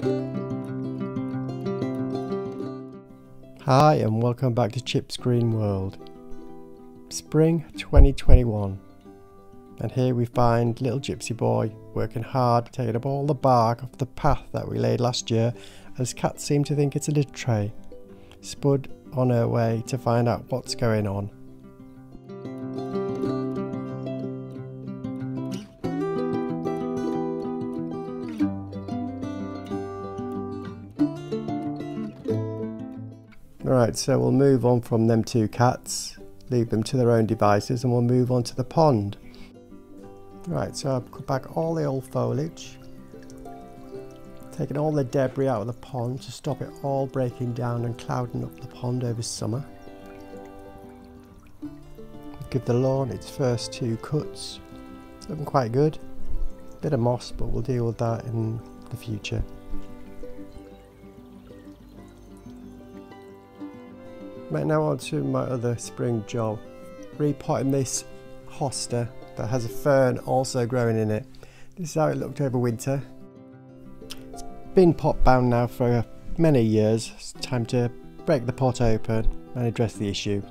Hi and welcome back to Chip's Green World. Spring 2021, and here we find little gypsy boy working hard, taking up all the bark off the path that we laid last year, as cats seem to think it's a litter tray. Spud on her way to find out what's going on. Right, so we'll move on from them two cats, leave them to their own devices, and we'll move on to the pond. Right, so I've cut back all the old foliage, taken all the debris out of the pond to stop it all breaking down and clouding up the pond over summer. Give the lawn its first two cuts. Looking quite good. Bit of moss, but we'll deal with that in the future. Right, now on to my other spring job, repotting this hosta that has a fern also growing in it. This is how it looked over winter. It's been pot bound now for many years. It's time to break the pot open and address the issue.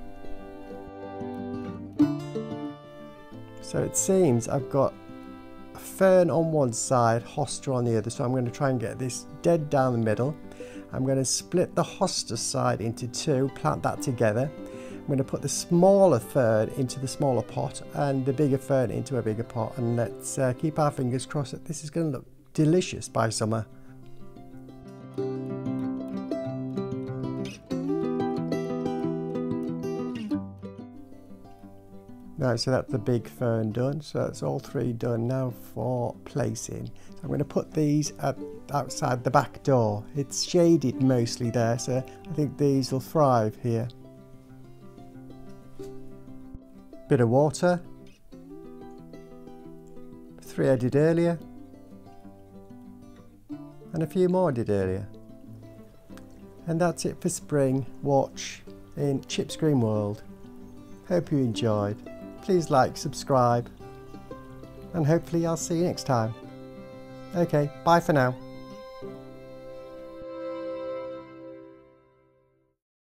So it seems I've got a fern on one side, hosta on the other, so I'm going to try and get this dead down the middle. I'm going to split the hosta side into two, plant that together. I'm going to put the smaller fern into the smaller pot and the bigger fern into a bigger pot, and let's keep our fingers crossed that this is going to look delicious by summer. Right, so that's the big fern done, so that's all three done. Now for placing. So I'm going to put these outside the back door. It's shaded mostly there, so I think these will thrive here. Bit of water. 3 I did earlier. And a few more I did earlier. And that's it for spring watch in Chip's Green World. Hope you enjoyed. Please like, subscribe, and hopefully I'll see you next time. Okay, bye for now.